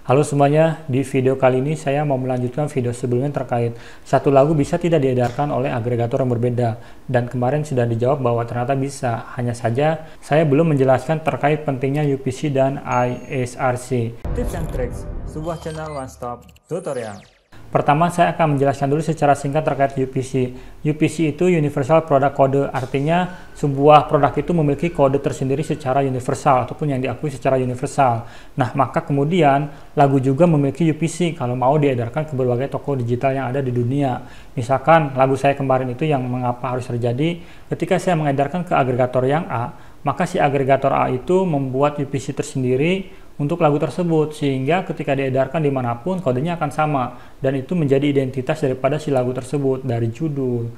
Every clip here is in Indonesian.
Halo semuanya, di video kali ini saya mau melanjutkan video sebelumnya terkait satu lagu bisa tidak diedarkan oleh agregator yang berbeda. Dan kemarin sudah dijawab bahwa ternyata bisa, hanya saja saya belum menjelaskan terkait pentingnya UPC dan ISRC. Tips and Tricks, sebuah channel one stop tutorial. Pertama, saya akan menjelaskan dulu secara singkat terkait UPC. UPC itu Universal Product Code, artinya sebuah produk itu memiliki kode tersendiri secara universal ataupun yang diakui secara universal. Nah, maka kemudian lagu juga memiliki UPC kalau mau diedarkan ke berbagai toko digital yang ada di dunia. Misalkan lagu saya kemarin itu yang mengapa harus terjadi, ketika saya mengedarkan ke agregator yang A, maka si agregator A itu membuat UPC tersendiri untuk lagu tersebut, sehingga ketika diedarkan dimanapun kodenya akan sama, dan itu menjadi identitas daripada si lagu tersebut, dari judul,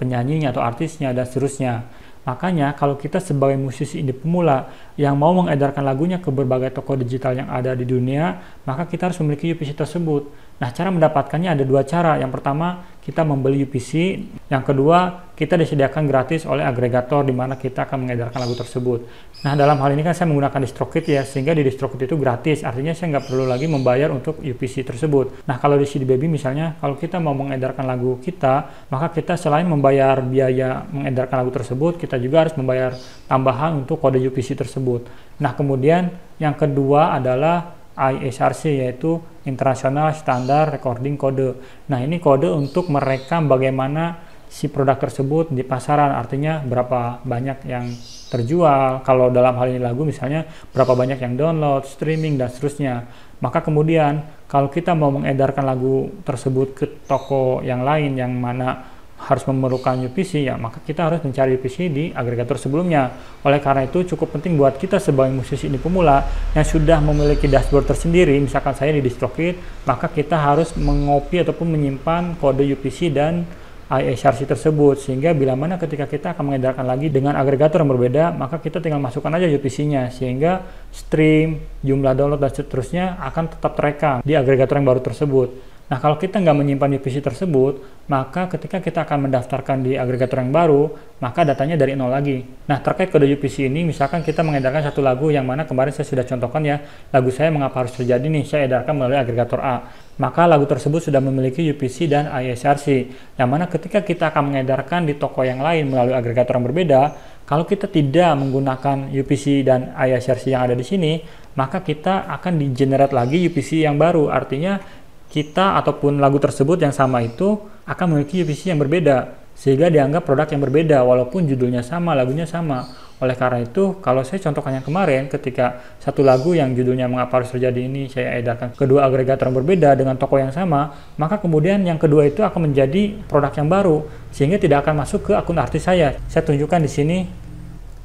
penyanyinya atau artisnya, dan seterusnya. Makanya kalau kita sebagai musisi indie pemula yang mau mengedarkan lagunya ke berbagai toko digital yang ada di dunia, maka kita harus memiliki UPC tersebut. Nah, cara mendapatkannya ada dua cara. Yang pertama, kita membeli UPC. Yang kedua, kita disediakan gratis oleh agregator di mana kita akan mengedarkan lagu tersebut. Nah, dalam hal ini kan saya menggunakan DistroKid ya, sehingga di DistroKid itu gratis. Artinya saya nggak perlu lagi membayar untuk UPC tersebut. Nah, kalau di CD Baby misalnya, kalau kita mau mengedarkan lagu kita, maka kita selain membayar biaya mengedarkan lagu tersebut, kita juga harus membayar tambahan untuk kode UPC tersebut. Nah, kemudian yang kedua adalah ISRC, yaitu International Standard Recording Code. Nah, ini kode untuk merekam bagaimana si produk tersebut di pasaran, artinya berapa banyak yang terjual, kalau dalam hal ini lagu misalnya berapa banyak yang download, streaming, dan seterusnya. Maka kemudian kalau kita mau mengedarkan lagu tersebut ke toko yang lain yang mana harus memerlukan UPC, ya maka kita harus mencari UPC di agregator sebelumnya. Oleh karena itu cukup penting buat kita sebagai musisi indie pemula yang sudah memiliki dashboard tersendiri, misalkan saya di DistroKid, maka kita harus mengopi ataupun menyimpan kode UPC dan ISRC tersebut, sehingga bila mana ketika kita akan mengedarkan lagi dengan agregator yang berbeda, maka kita tinggal masukkan aja UPC-nya, sehingga stream, jumlah download, dan seterusnya akan tetap terekam di agregator yang baru tersebut. Nah, kalau kita nggak menyimpan UPC tersebut, maka ketika kita akan mendaftarkan di agregator yang baru, maka datanya dari nol lagi. Nah, terkait kode UPC ini, misalkan kita mengedarkan satu lagu yang mana kemarin saya sudah contohkan ya, lagu saya mengapa harus terjadi nih, saya edarkan melalui agregator A. Maka lagu tersebut sudah memiliki UPC dan ISRC, yang mana ketika kita akan mengedarkan di toko yang lain melalui agregator yang berbeda, kalau kita tidak menggunakan UPC dan ISRC yang ada di sini, maka kita akan di-generate lagi UPC yang baru, artinya kita ataupun lagu tersebut yang sama itu akan memiliki UPC yang berbeda, sehingga dianggap produk yang berbeda walaupun judulnya sama, lagunya sama. Oleh karena itu, kalau saya contohkan yang kemarin, ketika satu lagu yang judulnya Mengapa Harus Terjadi ini saya edarkan kedua agregator yang berbeda dengan toko yang sama, maka kemudian yang kedua itu akan menjadi produk yang baru, sehingga tidak akan masuk ke akun artis saya. Saya tunjukkan di sini,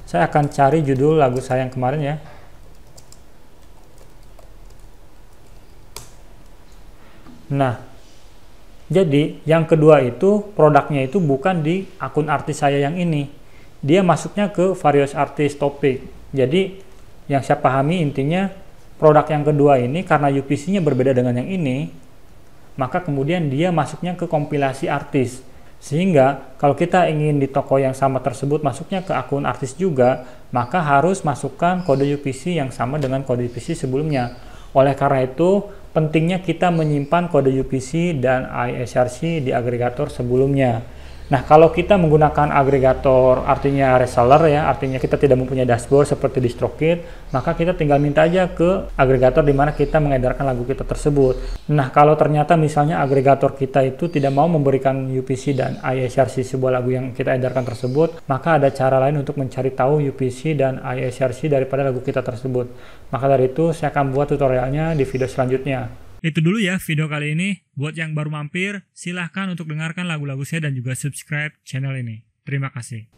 saya akan cari judul lagu saya yang kemarin ya. Nah, jadi yang kedua itu produknya itu bukan di akun artis saya yang ini. Dia masuknya ke various artist topik. Jadi yang saya pahami intinya produk yang kedua ini karena UPC-nya berbeda dengan yang ini, maka kemudian dia masuknya ke kompilasi artis. Sehingga kalau kita ingin di toko yang sama tersebut masuknya ke akun artis juga, maka harus masukkan kode UPC yang sama dengan kode UPC sebelumnya. Oleh karena itu, pentingnya kita menyimpan kode UPC dan ISRC di agregator sebelumnya. Nah, kalau kita menggunakan agregator, artinya reseller ya, artinya kita tidak mempunyai dashboard seperti DistroKid, maka kita tinggal minta aja ke agregator di mana kita mengedarkan lagu kita tersebut. Nah, kalau ternyata misalnya agregator kita itu tidak mau memberikan UPC dan ISRC sebuah lagu yang kita edarkan tersebut, maka ada cara lain untuk mencari tahu UPC dan ISRC daripada lagu kita tersebut. Maka dari itu, saya akan buat tutorialnya di video selanjutnya. Itu dulu ya video kali ini. Buat yang baru mampir, silahkan untuk dengarkan lagu-lagu saya dan juga subscribe channel ini. Terima kasih.